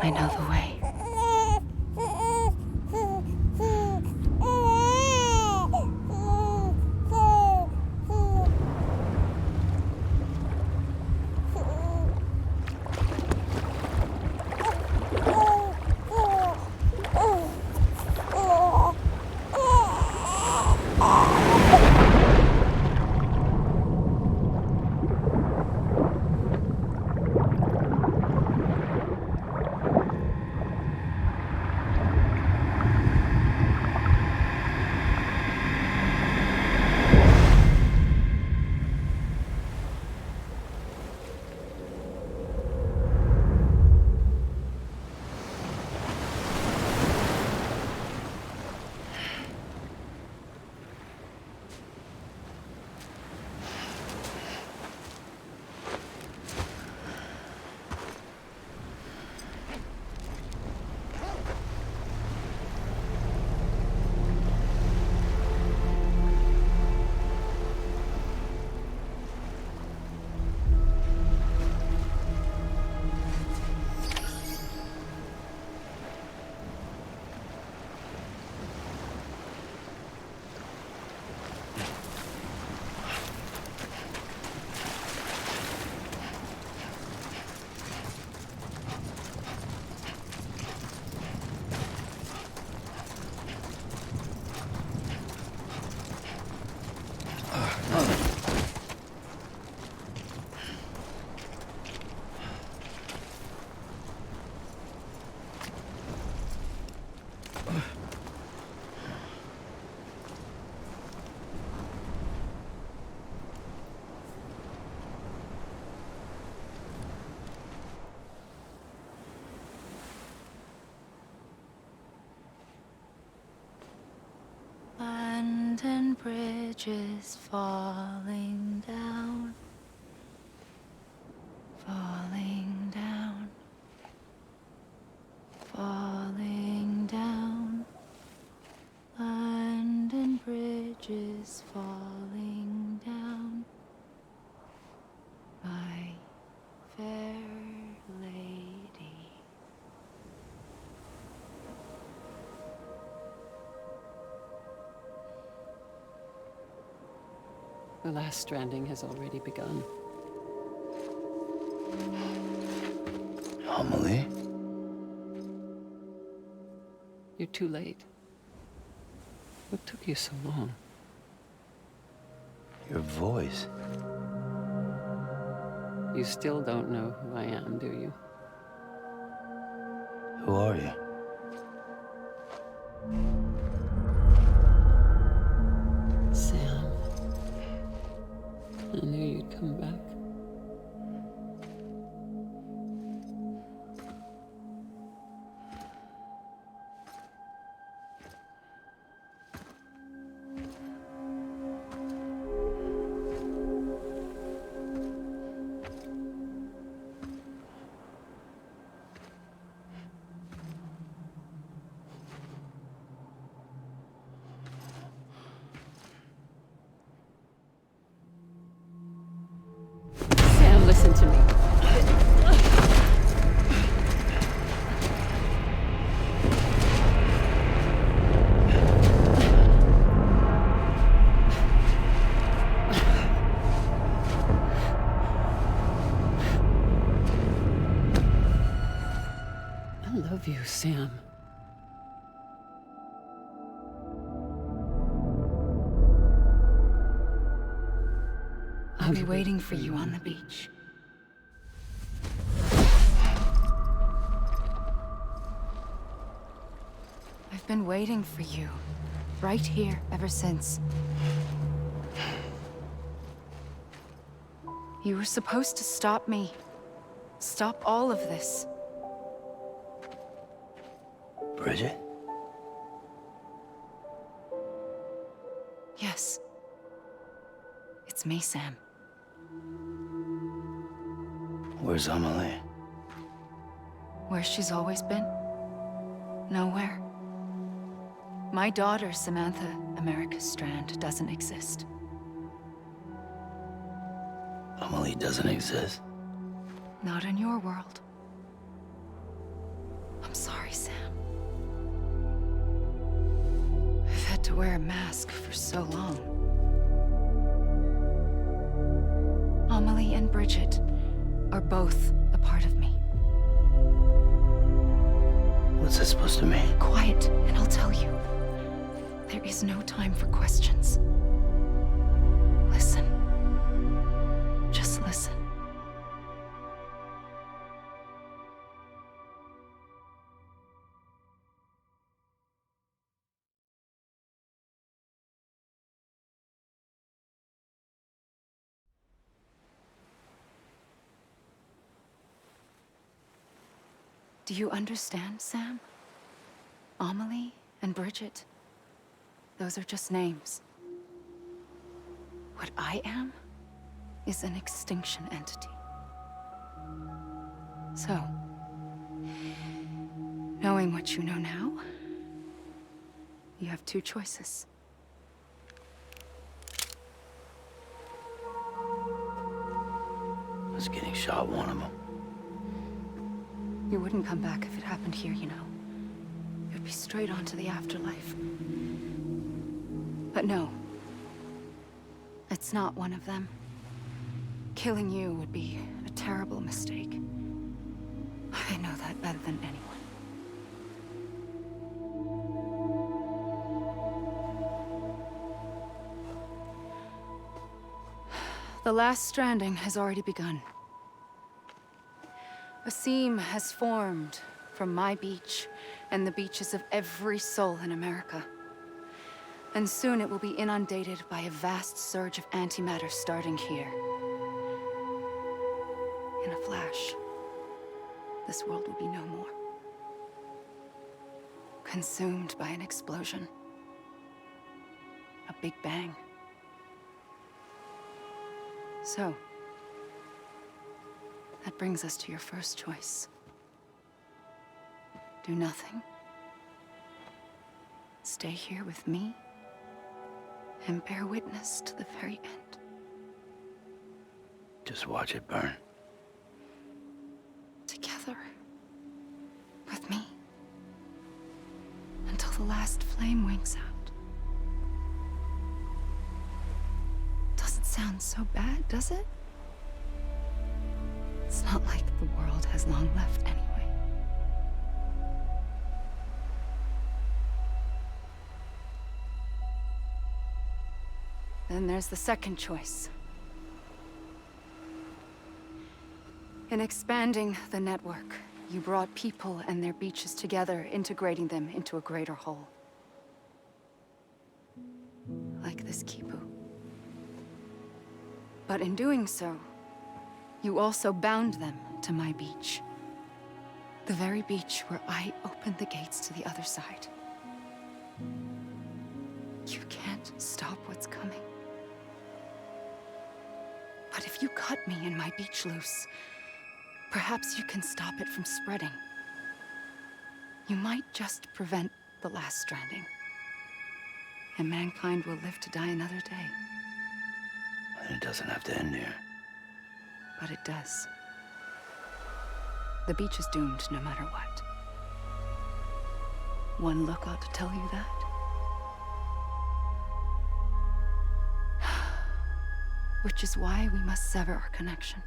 I know the way. London Bridge is falling down, falling down, falling down. London Bridge is falling down, my fair lady. The last stranding has already begun. Amelie? You're too late. What took you so long? Your voice. You still don't know who I am, do you? Who are you? Sam. I knew you'd come back. Sam, listen to me. I love you, Sam. I'll be waiting for you on the beach. I've been waiting for you, right here, ever since. You were supposed to stop me. Stop all of this. Bridget? Yes. It's me, Sam. Where's Amelie? Where she's always been. Nowhere. My daughter, Samantha America Strand, doesn't exist. Amelie doesn't exist. Not in your world. sorry, Sam. I've had to wear a mask for so long. Amelie and Bridget are both a part of me. What's that supposed to mean? Quiet, and I'll tell you. There is no time for questions. Listen. Just listen. Do you understand, Sam? Amelie and Bridget, those are just names. What I am is an extinction entity. So, knowing what you know now, you have two choices. Was getting shot one of them. You wouldn't come back if it happened here, you know. You'd be straight on to the afterlife. But no. It's not one of them. Killing you would be a terrible mistake. I know that better than anyone. The last stranding has already begun. A seam has formed from my beach and the beaches of every soul in America. And soon it will be inundated by a vast surge of antimatter starting here. In a flash, this world will be no more. Consumed by an explosion. A big bang. So, that brings us to your first choice. Do nothing. Stay here with me and bear witness to the very end. Just watch it burn. Together. With me. Until the last flame winks out. Doesn't sound so bad, does it? It's not like the world has long left anyway. Then there's the second choice. In expanding the network, you brought people and their beaches together, integrating them into a greater whole. Like this Kipu. But in doing so, you also bound them to my beach. The very beach where I opened the gates to the other side. You can't stop what's coming. But if you cut me and my beach loose, perhaps you can stop it from spreading. You might just prevent the last stranding. And mankind will live to die another day. And it doesn't have to end here. But it does. The beach is doomed no matter what. One look ought to tell you that. Which is why we must sever our connection.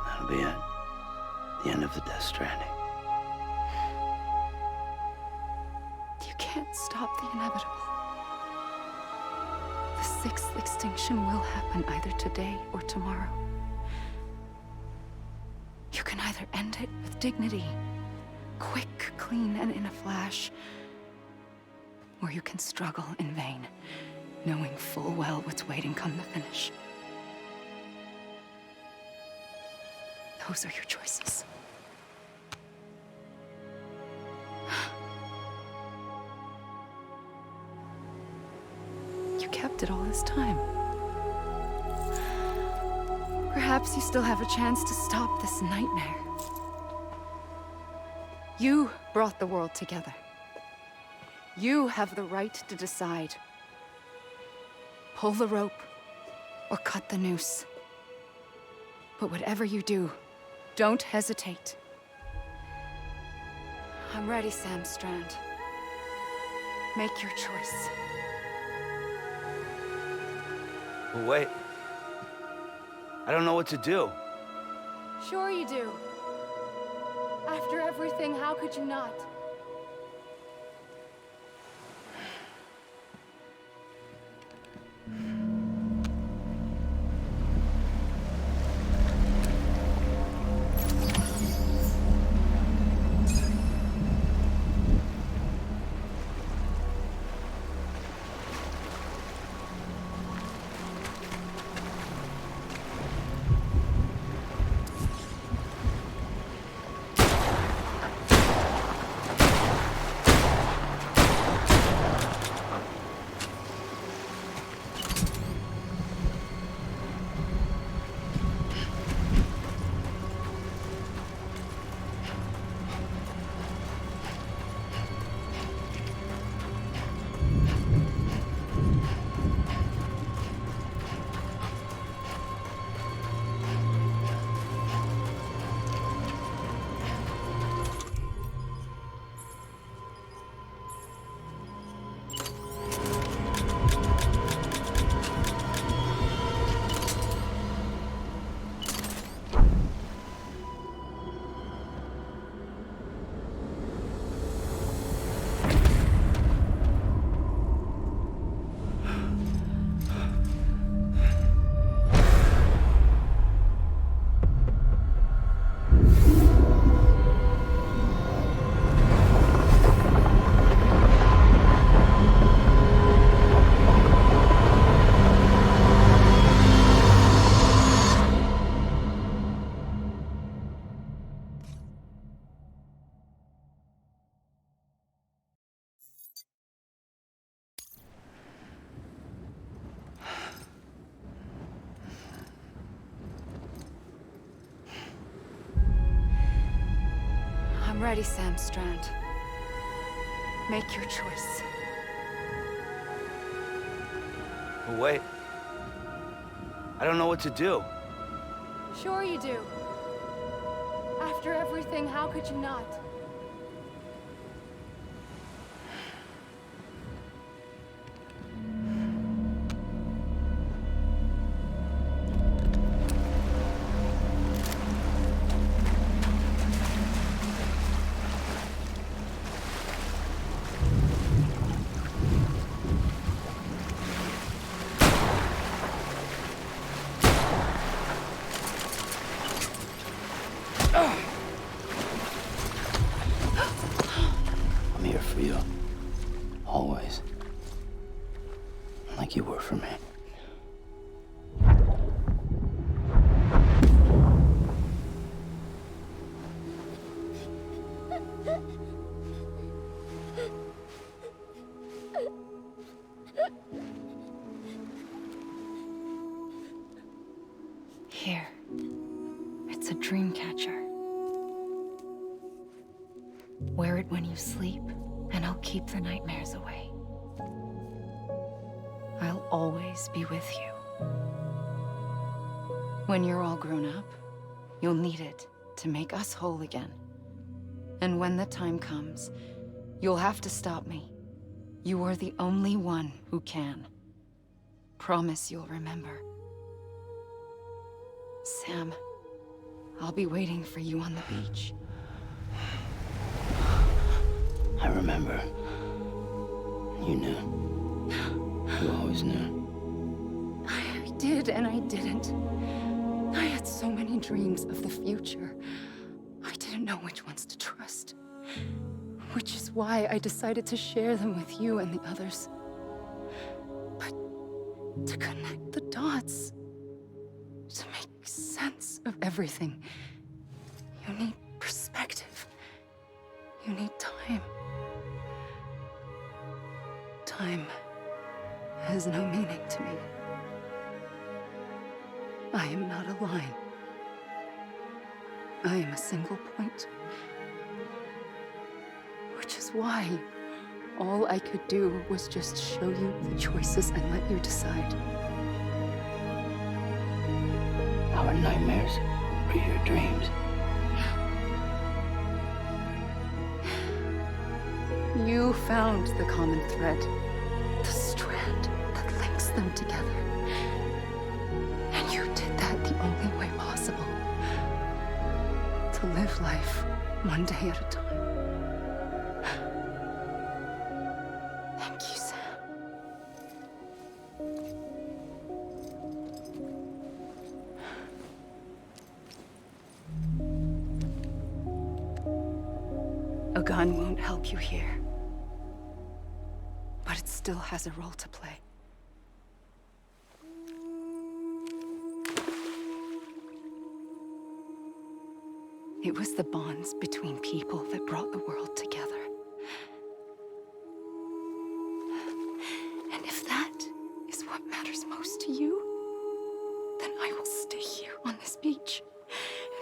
That'll be it. The end of the Death Stranding. You can't stop the inevitable. The sixth extinction will happen either today or tomorrow. You can either end it with dignity, quick, clean, and in a flash, or you can struggle in vain, knowing full well what's waiting come the finish. Those are your choices. You kept it all this time. Perhaps you still have a chance to stop this nightmare. You brought the world together. You have the right to decide. Pull the rope or cut the noose. But whatever you do, don't hesitate. I'm ready, Sam Strand. Make your choice. But wait. I don't know what to do. Sure you do. After everything, how could you not? I'm ready, Sam Strand. Make your choice. But wait. I don't know what to do. Sure you do. After everything, how could you not? I'm here for you. Always. Like you were for me. Here. It's a dream catcher. Wear it when you sleep, and I'll keep the nightmares away. I'll always be with you. When you're all grown up, you'll need it to make us whole again. And when the time comes, you'll have to stop me. You are the only one who can. Promise you'll remember. Sam, I'll be waiting for you on the beach. I remember. You knew. You always knew. I did and I didn't. I had so many dreams of the future. I didn't know which ones to trust. Which is why I decided to share them with you and the others. But to connect the dots, to make sense of everything, you need perspective. You need time. Time has no meaning to me. I am not a line. I am a single point. Which is why all I could do was just show you the choices and let you decide. Our nightmares are your dreams. You found the common thread, the strand that links them together. And you did that the only way possible. To live life one day at a time. Thank you, Sam. A gun won't help you here. But it still has a role to play. It was the bonds between people that brought the world together. And if that is what matters most to you, then I will stay here on this beach.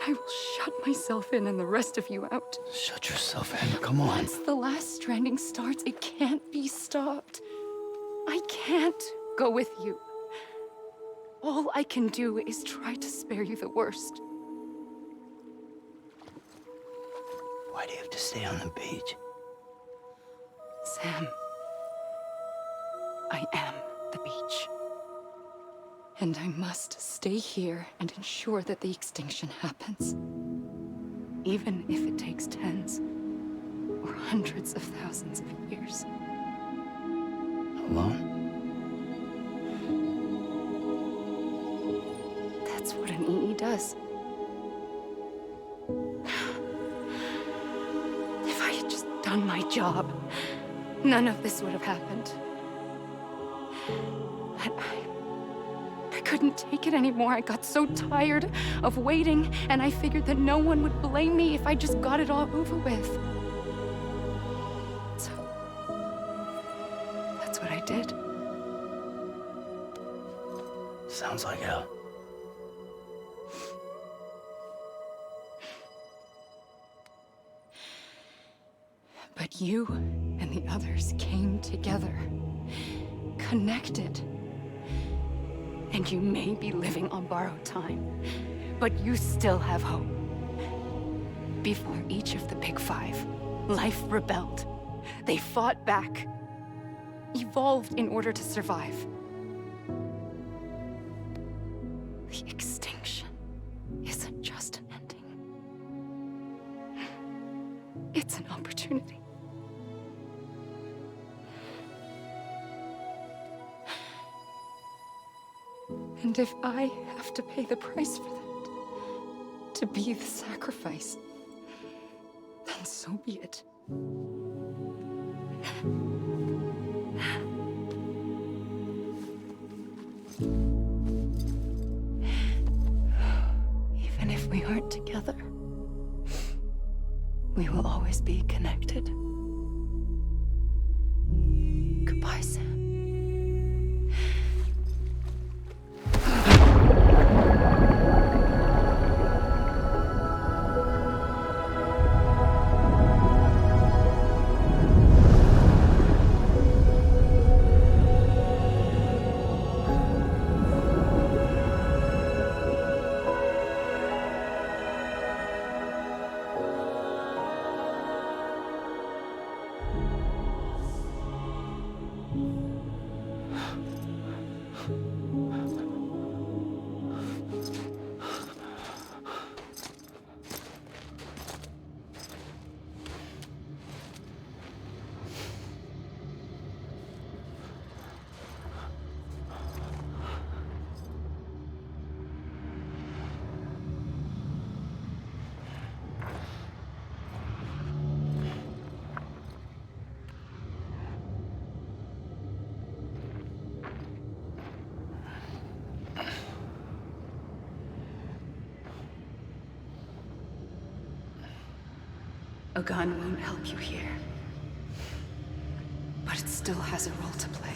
And I will shut myself in and the rest of you out. Shut yourself in. Come on. Once the last stranding starts, it can't be stopped. I can't go with you. All I can do is try to spare you the worst. Why do you have to stay on the beach? Sam, I am the beach. And I must stay here and ensure that the extinction happens. Even if it takes tens or hundreds of thousands of years. Alone? That's what an EE does. If I had just done my job, none of this would have happened. But I couldn't take it anymore. I got so tired of waiting, and I figured that no one would blame me if I just got it all over with. So, that's what I did. Sounds like hell. But you and the others came together, connected. And you may be living on borrowed time, but you still have hope. Before each of the Big Five, life rebelled. They fought back, evolved in order to survive. The extinction isn't just an ending. It's an opportunity. And if I have to pay the price for that, to be the sacrifice, then so be it. Even if we aren't together, we will always be connected. Goodbye, Sam. A gun won't help you here. But it still has a role to play.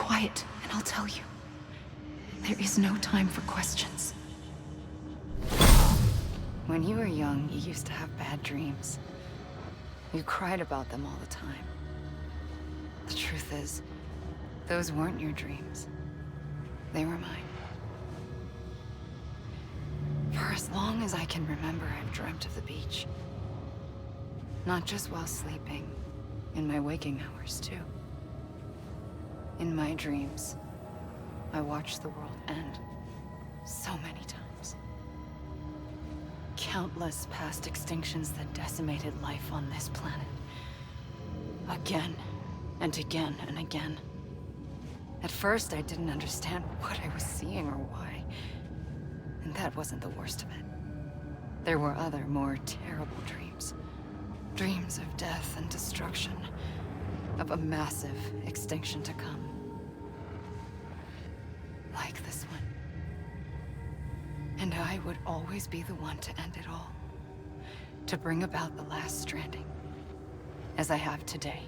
quiet, and I'll tell you. There is no time for questions. When you were young, you used to have bad dreams. You cried about them all the time. The truth is, those weren't your dreams. They were mine. For as long as I can remember, I've dreamt of the beach. Not just while sleeping, in my waking hours, too. In my dreams, I watched the world end so many times. Countless past extinctions that decimated life on this planet. Again, and again, and again. At first, I didn't understand what I was seeing or why. And that wasn't the worst of it. There were other, more terrible dreams. Dreams of death and destruction. Of a massive extinction to come. Like this one. And I would always be the one to end it all. To bring about the last stranding. As I have today.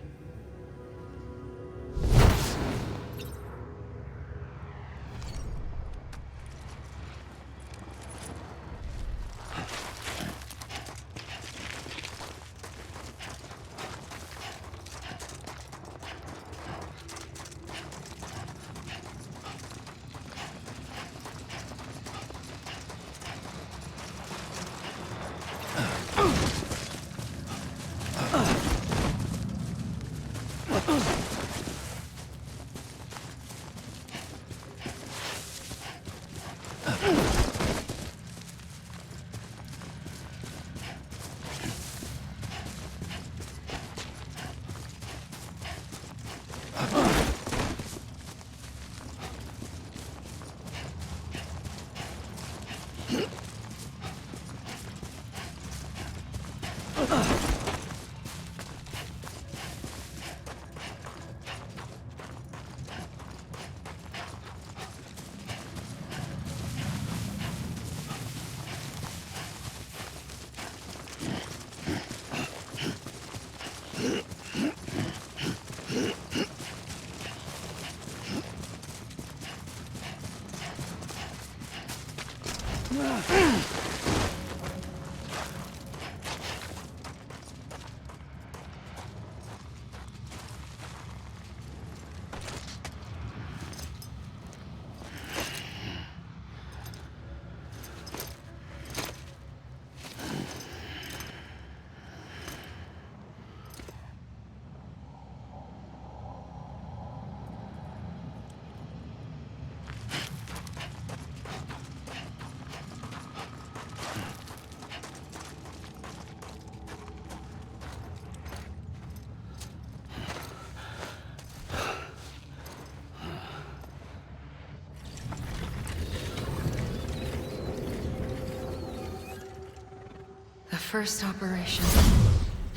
The first operation,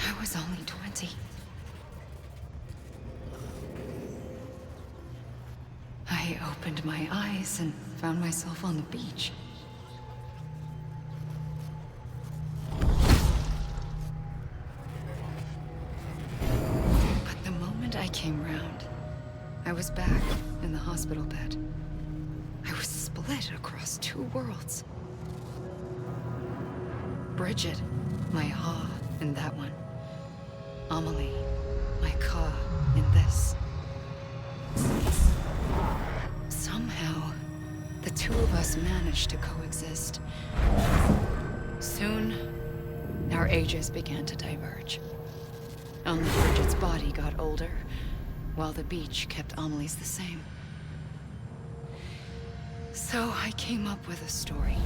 I was only 20. I opened my eyes and found myself on the beach. But the moment I came round, I was back in the hospital bed. I was split across two worlds. Bridget, my Ha in that one. Amelie, my Ka in this. Somehow, the two of us managed to coexist. Soon, our ages began to diverge. Only Bridget's body got older, while the beach kept Amelie's the same. So I came up with a story.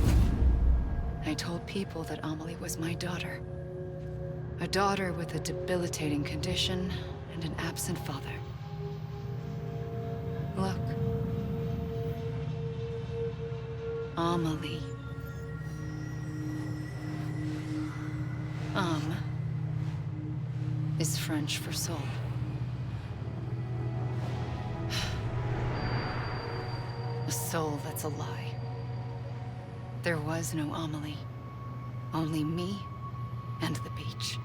I told people that Amelie was my daughter. A daughter with a debilitating condition and an absent father. Look. Amelie. Is French for soul. A soul that's a lie. There was no Amelie. Only me and the beach.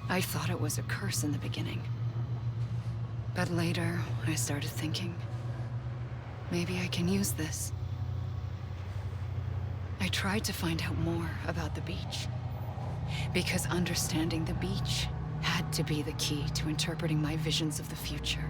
I thought it was a curse in the beginning. But later, I started thinking, maybe I can use this. I tried to find out more about the beach. Because understanding the beach had to be the key to interpreting my visions of the future.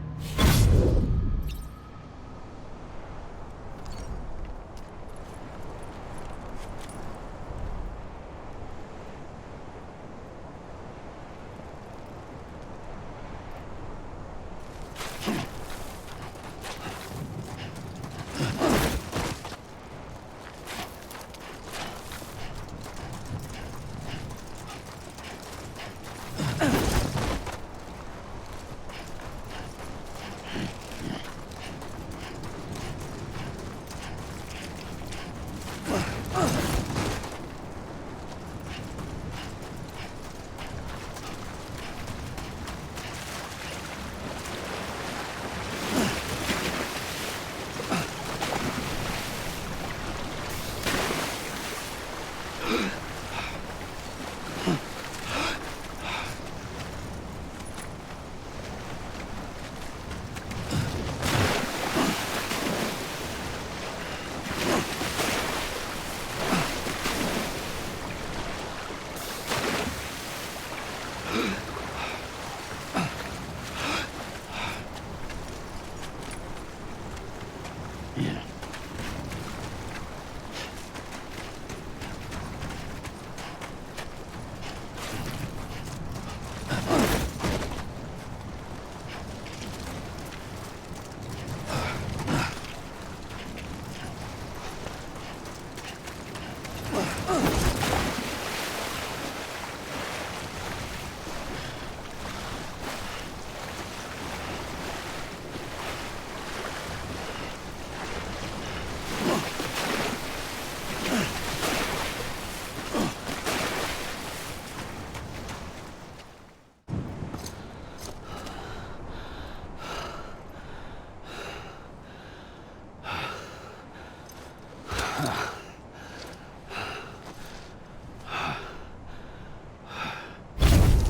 Yeah.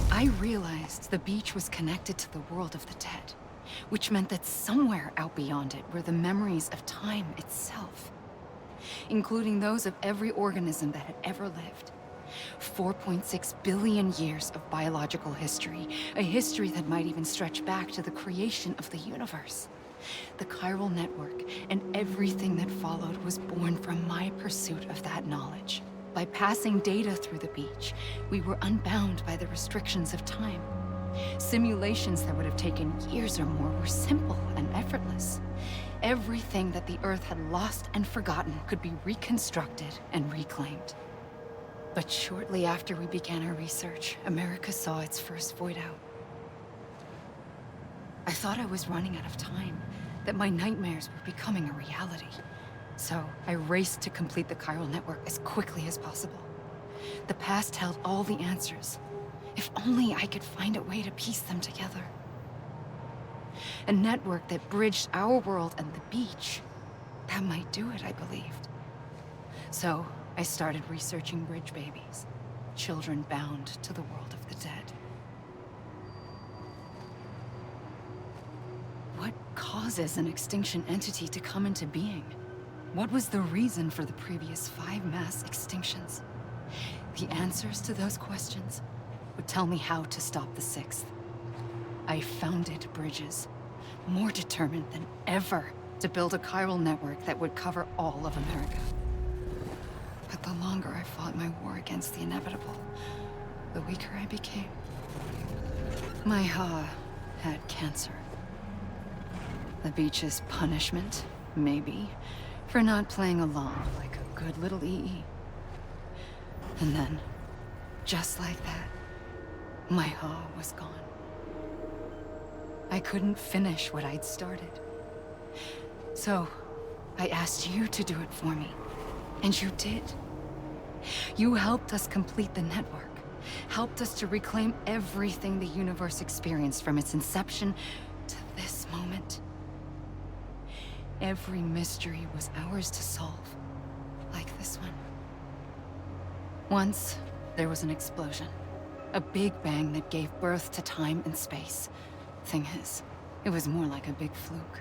I realized the beach was connected to the world of the dead, which meant that somewhere out beyond it were the memories of time itself, including those of every organism that had ever lived. 4.6 billion years of biological history, a history that might even stretch back to the creation of the universe. The chiral network and everything that followed was born from my pursuit of that knowledge. By passing data through the beach, we were unbound by the restrictions of time. Simulations that would have taken years or more were simple and effortless. Everything that the Earth had lost and forgotten could be reconstructed and reclaimed. But shortly after we began our research, America saw its first void out. I thought I was running out of time, that my nightmares were becoming a reality. So I raced to complete the chiral network as quickly as possible. The past held all the answers. If only I could find a way to piece them together. A network that bridged our world and the beach. That might do it, I believed. So I started researching bridge babies, children bound to the world of the dead. What causes an extinction entity to come into being? What was the reason for the previous 5 mass extinctions? The answers to those questions would tell me how to stop the 6th. I founded bridges, more determined than ever to build a chiral network that would cover all of America. But the longer I fought my war against the inevitable, the weaker I became. My Ha had cancer. The beach's punishment, maybe, for not playing along like a good little EE. And then, just like that, my Ha was gone. I couldn't finish what I'd started. So, I asked you to do it for me. And you did. You helped us complete the network. Helped us to reclaim everything the universe experienced from its inception to this moment. Every mystery was ours to solve, like this one. Once, there was an explosion. A big bang that gave birth to time and space. Thing is, It was more like a big fluke.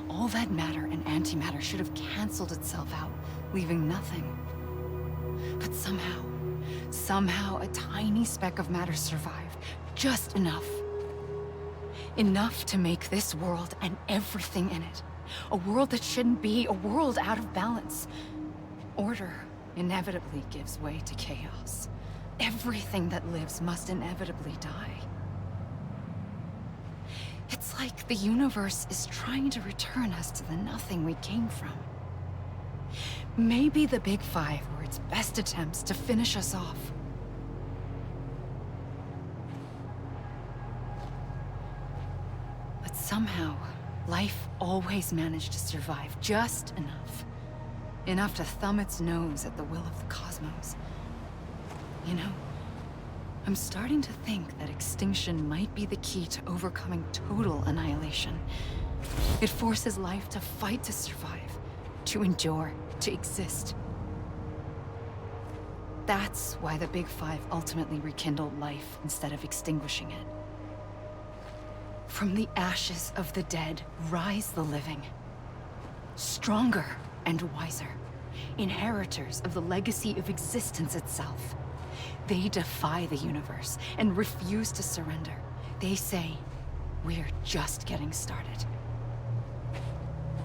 All that matter and antimatter should have canceled itself out, leaving nothing. But somehow a tiny speck of matter survived. Just enough. Enough to make this world and everything in it. A world that shouldn't be, a world out of balance. Order inevitably gives way to chaos. Everything that lives must inevitably die. It's like the universe is trying to return us to the nothing we came from. Maybe the Big Five were its best attempts to finish us off. But somehow, life always managed to survive just enough. Enough to thumb its nose at the will of the cosmos. You know, I'm starting to think that extinction might be the key to overcoming total annihilation. It forces life to fight to survive, to endure, to exist. That's why the Big Five ultimately rekindled life instead of extinguishing it. From the ashes of the dead rise the living. Stronger and wiser. Inheritors of the legacy of existence itself. They defy the universe and refuse to surrender. They say, we're just getting started.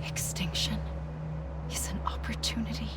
Extinction is an opportunity.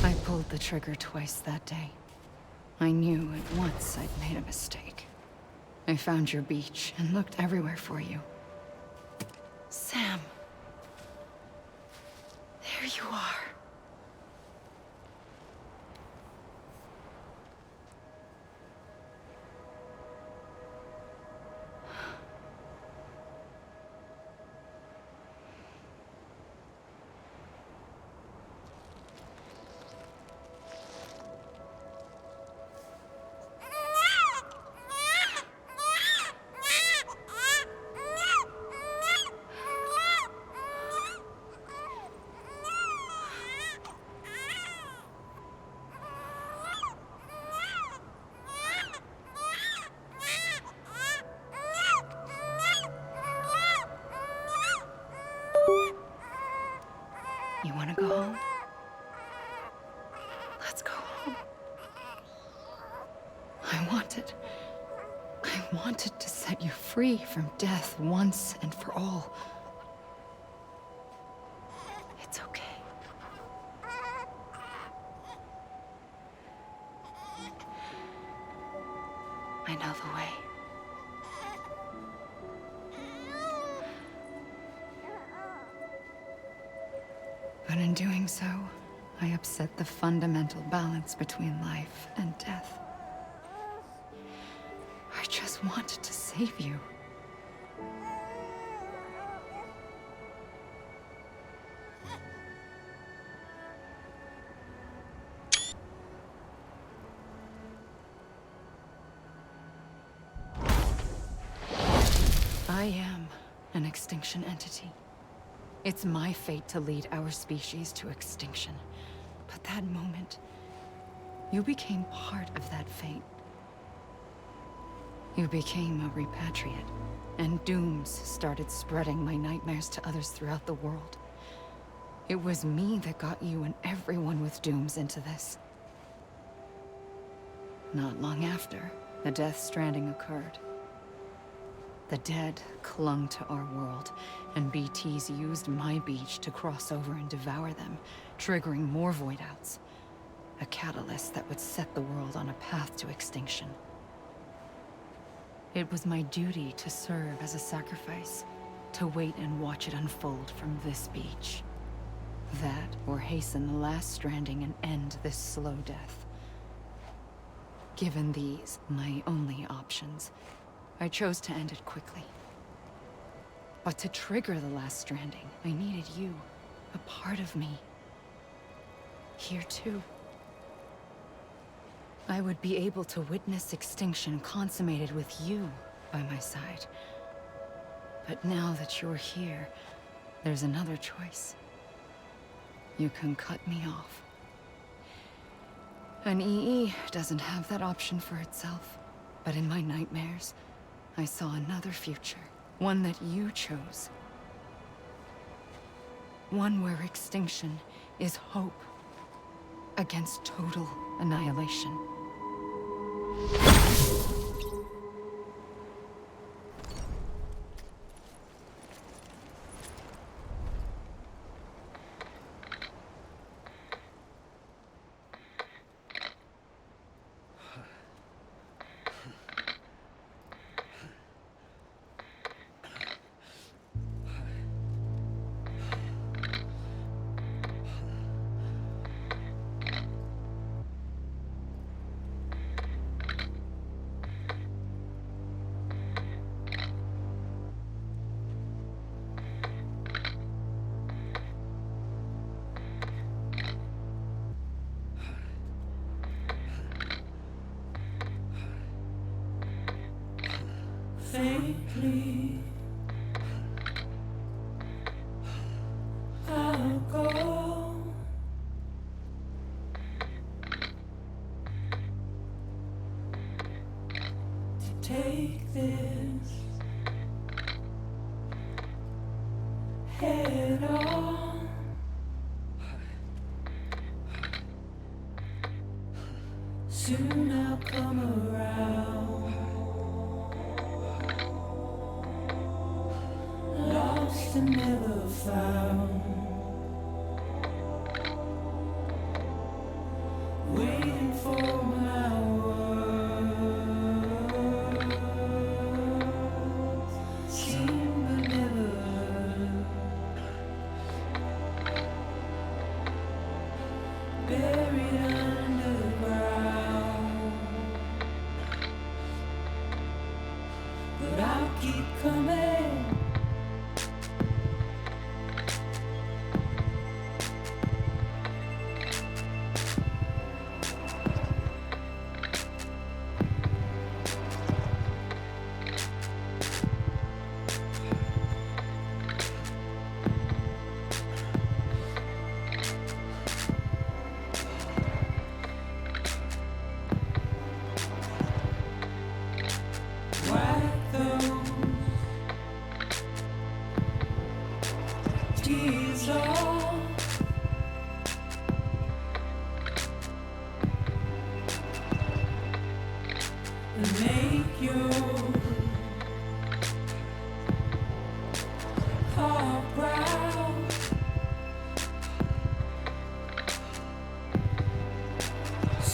I pulled the trigger twice that day. I knew at once I'd made a mistake. I found your beach and looked everywhere for you. Sam. There you are. Let's go home. I wanted to set you free from death once and for all. It's okay. I know the way. But in doing so, I upset the fundamental balance between life and death. I just wanted to save you. I am an extinction entity. It's my fate to lead our species to extinction. But that moment, you became part of that fate. You became a repatriate, and dooms started spreading my nightmares to others throughout the world. It was me that got you and everyone with dooms into this. Not long after, the Death Stranding occurred. The dead clung to our world, and BTs used my beach to cross over and devour them, triggering more void outs. A catalyst that would set the world on a path to extinction. It was my duty to serve as a sacrifice, to wait and watch it unfold from this beach. That, or hasten the last stranding and end this slow death. Given these, my only options, I chose to end it quickly. But to trigger the last stranding, I needed you, a part of me. Here too. I would be able to witness extinction consummated with you by my side. But now that you're here, there's another choice. You can cut me off. An EE doesn't have that option for itself. But in my nightmares, I saw another future. One that you chose. One where extinction is hope against total annihilation. Faintly, I'll go to take this head on. Soon I'll come around. Lost and never found, waiting for my words, seen but never heard, buried underground, but I'll keep coming.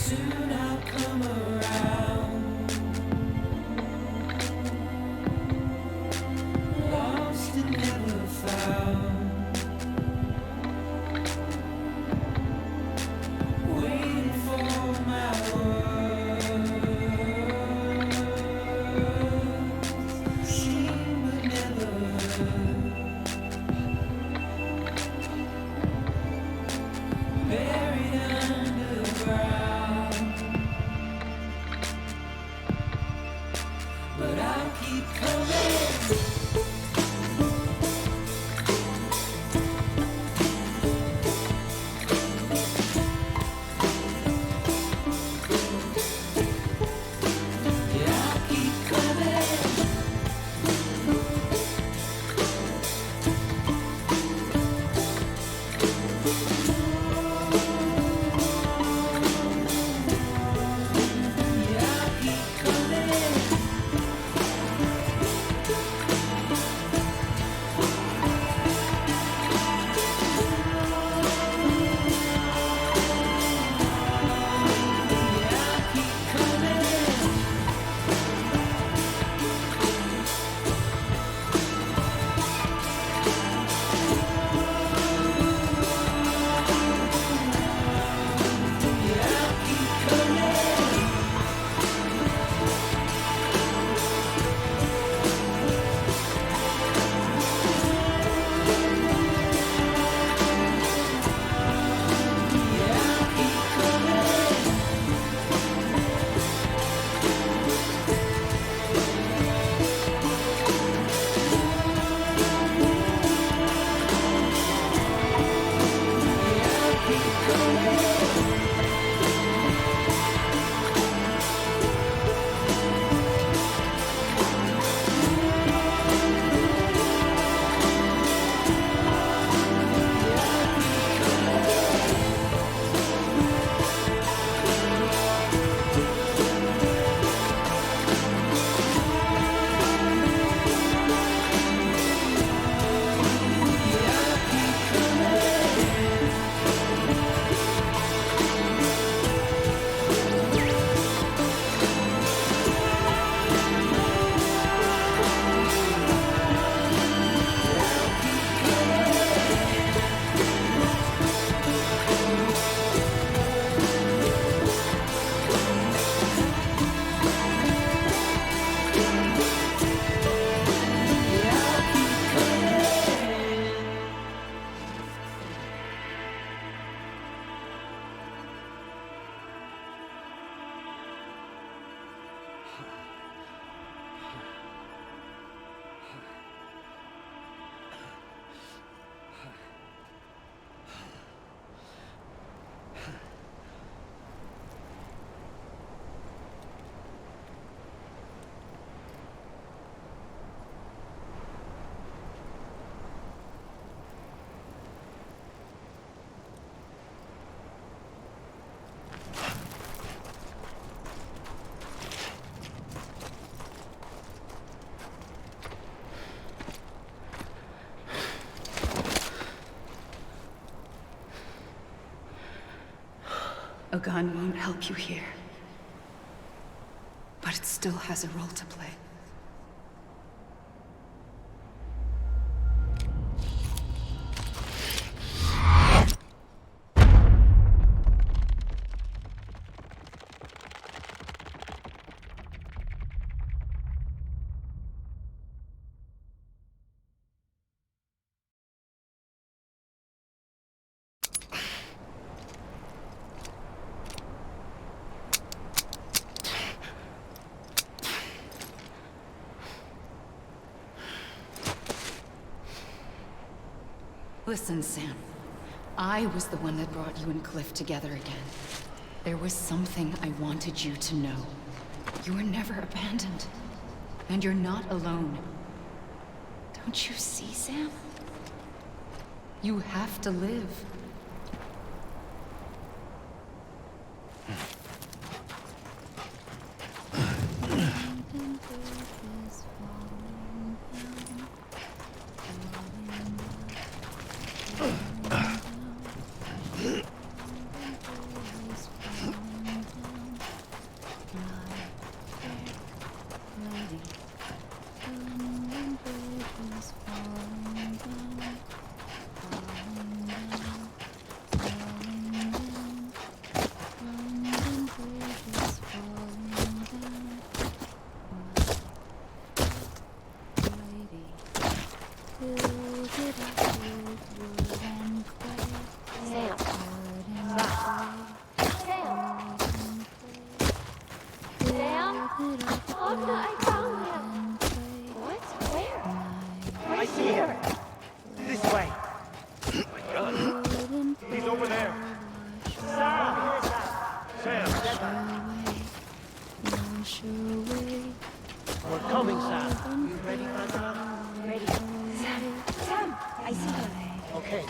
Soon I'll come around. Lost and never found. Waiting for my words. Seen but never heard. Buried underground. But I'll keep coming. Yeah, I'll keep coming. Yeah, I'll keep coming. Yeah, I'll keep coming. Yeah, I'll keep coming. Yeah, I'll keep coming. Yeah, I'll keep coming. A gun won't help you here. But it still has a role to play. Listen, Sam. I was the one that brought you and Cliff together again. There was something I wanted you to know. You were never abandoned. And you're not alone. Don't you see, Sam? You have to live. We're coming, Sam. You ready, Angela? Ready. Sam, I see him. Okay.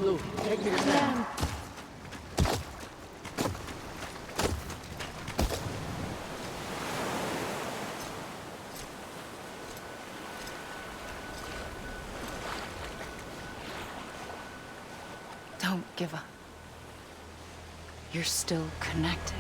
Lou, take me to Sam. Don't give up. You're still connected.